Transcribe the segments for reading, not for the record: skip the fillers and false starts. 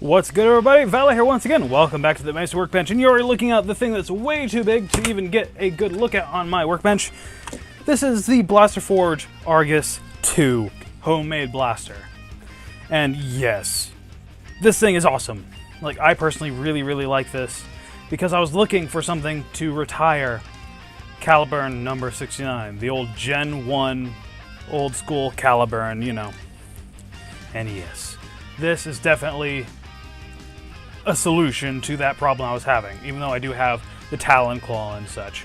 What's good, everybody? Valley here once again. Welcome back to the Mesa Workbench, and you're already looking at the thing that's way too big to even get a good look at on my workbench. This is the Blaster Forge Argus 2 homemade blaster. And yes, this thing is awesome. Like, I personally really like this because I was looking for something to retire Caliburn number 69, the old Gen 1 old school Caliburn, you know. And yes, this is definitely a solution to that problem I was having, even though I do have the Talon Claw and such.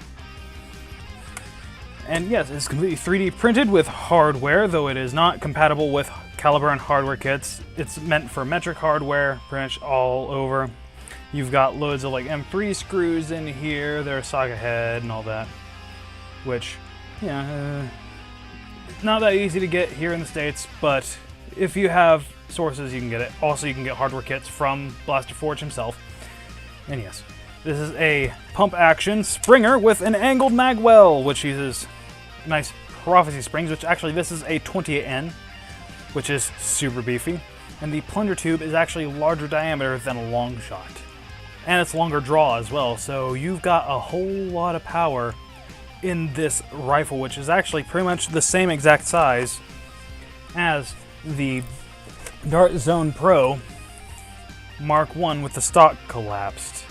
And yes, it's completely 3D printed with hardware, though it is not compatible with Caliburn hardware kits. It's meant for metric hardware, pretty much all over. You've got loads of like M3 screws in here, there's socket head and all that, which, yeah, not that easy to get here in the States, but if you have sources, you can get it. Also, you can get hardware kits from Blaster Forge himself. And yes, this is a pump action Springer with an angled magwell, which uses nice Prophecy springs, which actually this is a 28N, which is super beefy. And the plunger tube is actually larger diameter than a long shot. And it's longer draw as well, so you've got a whole lot of power in this rifle, which is actually pretty much the same exact size as the Dart Zone Pro Mark 1 with the stock collapsed.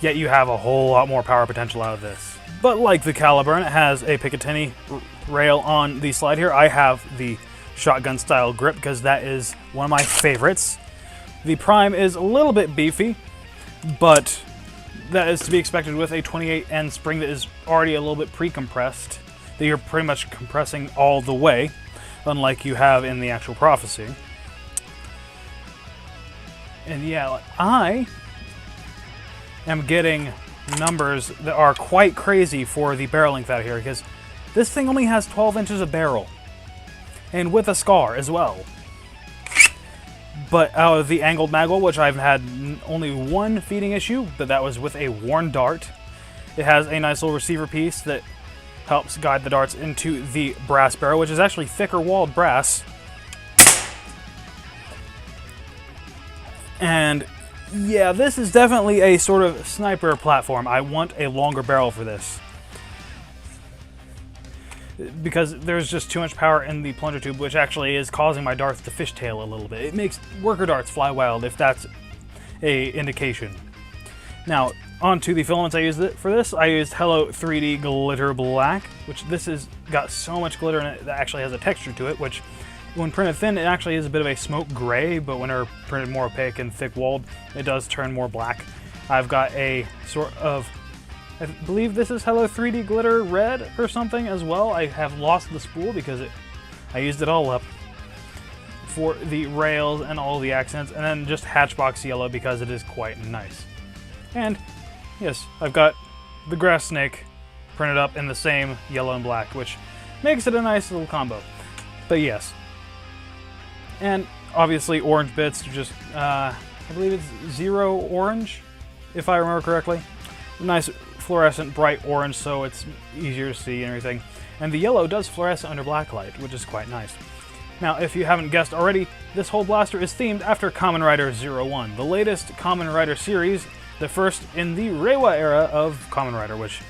Yet you have a whole lot more power potential out of this. But like the Caliburn, it has a Picatinny rail on the slide here. I have the shotgun style grip because that is one of my favorites. The Prime is a little bit beefy, but that is to be expected with a 28N spring that is already a little bit pre-compressed, that you're pretty much compressing all the way, unlike you have in the actual Prophecy. And yeah, I am getting numbers that are quite crazy for the barrel length out here, because this thing only has 12 inches of barrel, and with a scar as well. But out of the angled magwell, which I've had only one feeding issue, but that was with a worn dart. It has a nice little receiver piece that helps guide the darts into the brass barrel, which is actually thicker walled brass. And yeah, this is definitely a sort of sniper platform. I want a longer barrel for this, because there's just too much power in the plunger tube, which actually is causing my darts to fishtail a little bit. It makes worker darts fly wild, if that's a indication. Now, onto the filaments I used for this. I used Hello 3D Glitter Black, which this has got so much glitter in it that actually has a texture to it, which when printed thin, it actually is a bit of a smoke gray, but when they're printed more opaque and thick-walled, it does turn more black. I've got a sort of, I believe this is Hello 3D Glitter Red or something as well. I have lost the spool because I used it all up for the rails and all the accents, and then just Hatchbox Yellow because it is quite nice. And yes, I've got the Grass Snake printed up in the same yellow and black, which makes it a nice little combo. But yes. And obviously orange bits, just, I believe it's Zero Orange, if I remember correctly. Nice fluorescent bright orange, so it's easier to see and everything. And the yellow does fluoresce under black light, which is quite nice. Now, if you haven't guessed already, this whole blaster is themed after Kamen Rider 01, the latest Kamen Rider series, the first in the Reiwa era of Kamen Rider, which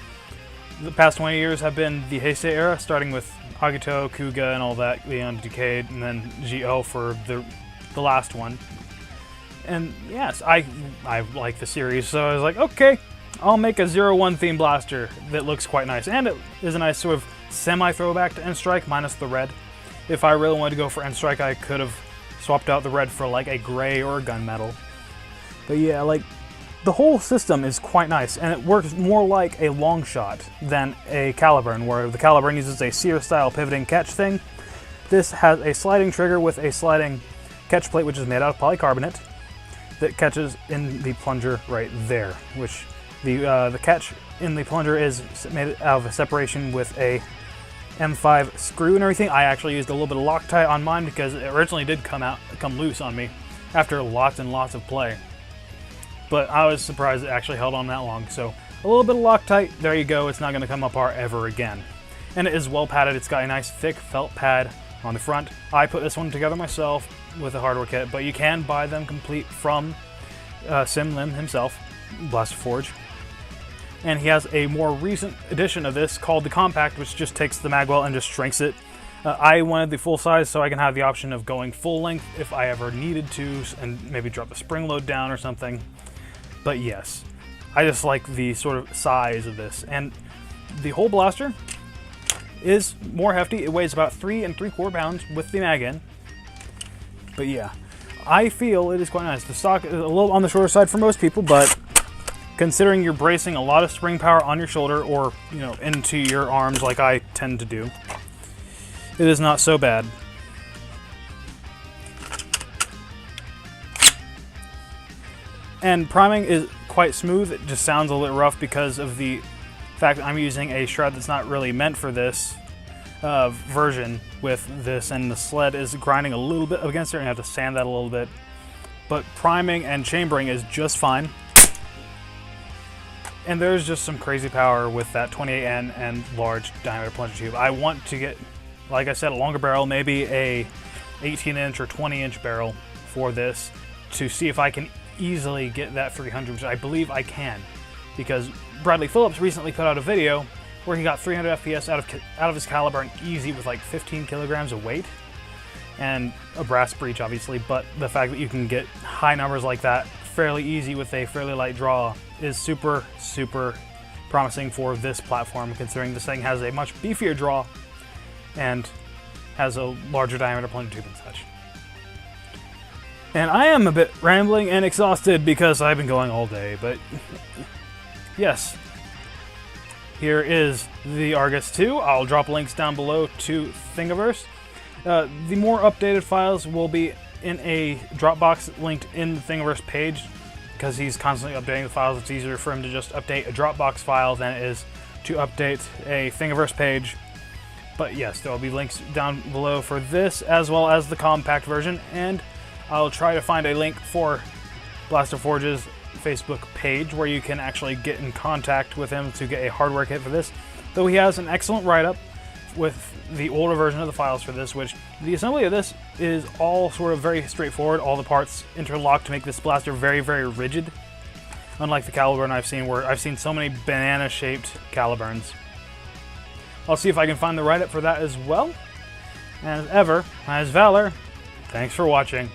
the past 20 years have been the Heisei era, starting with Agito, Kuga, and all that, Leon Decade, and then G.O. for the last one. And yes, I like the series, so I was like, okay, I'll make a 01 themed blaster that looks quite nice. And it is a nice sort of semi-throwback to N-Strike, minus the red. If I really wanted to go for N-Strike, I could have swapped out the red for like a gray or a gunmetal. But yeah, like, the whole system is quite nice, and it works more like a long shot than a Caliburn, where the Caliburn uses a Sear-style pivoting catch thing. This has a sliding trigger with a sliding catch plate, which is made out of polycarbonate, that catches in the plunger right there, which the catch in the plunger is made out of a separation with a M5 screw and everything. I actually used a little bit of Loctite on mine because it originally did come loose on me after lots and lots of play. But I was surprised it actually held on that long. So a little bit of Loctite, there you go. It's not going to come apart ever again. And it is well padded. It's got a nice thick felt pad on the front. I put this one together myself with a hardware kit, but you can buy them complete from Sim Lim himself, Blaster Forge. And he has a more recent edition of this called the Compact, which just takes the magwell and just shrinks it. I wanted the full size so I can have the option of going full length if I ever needed to, and maybe drop the spring load down or something. But yes, I just like the sort of size of this. And the whole blaster is more hefty. It weighs about 3 3/4 pounds with the mag in. But yeah, I feel it is quite nice. The stock is a little on the shorter side for most people, but considering you're bracing a lot of spring power on your shoulder or, you know, into your arms like I tend to do, it is not so bad. And priming is quite smooth. It just sounds a little rough because of the fact that I'm using a shred that's not really meant for this version with this, and the sled is grinding a little bit against it, and I have to sand that a little bit. But priming and chambering is just fine. And there's just some crazy power with that 28N and large diameter plunger tube. I want to get, like I said, a longer barrel, maybe a 18-inch or 20-inch barrel for this to see if I can easily get that 300, which I believe I can, because Bradley Phillips recently put out a video where he got 300 FPS out of his Caliburn easy with like 15 kilograms of weight and a brass breech, obviously. But the fact that you can get high numbers like that fairly easy with a fairly light draw is super, super promising for this platform, considering this thing has a much beefier draw and has a larger diameter plunger tube and such. And I am a bit rambling and exhausted because I've been going all day, but yes, here is the Argus 2. I'll drop links down below to Thingiverse. The more updated files will be in a Dropbox linked in the Thingiverse page, because he's constantly updating the files. It's easier for him to just update a Dropbox file than it is to update a Thingiverse page. But yes, there will be links down below for this as well as the compact version, and I'll try to find a link for Blaster Forge's Facebook page where you can actually get in contact with him to get a hardware kit for this. Though he has an excellent write-up with the older version of the files for this, which the assembly of this is all sort of very straightforward. All the parts interlock to make this blaster very, very rigid. Unlike the Caliburn I've seen, where I've seen so many banana-shaped Caliburns. I'll see if I can find the write-up for that as well. And as ever, as Valor, thanks for watching.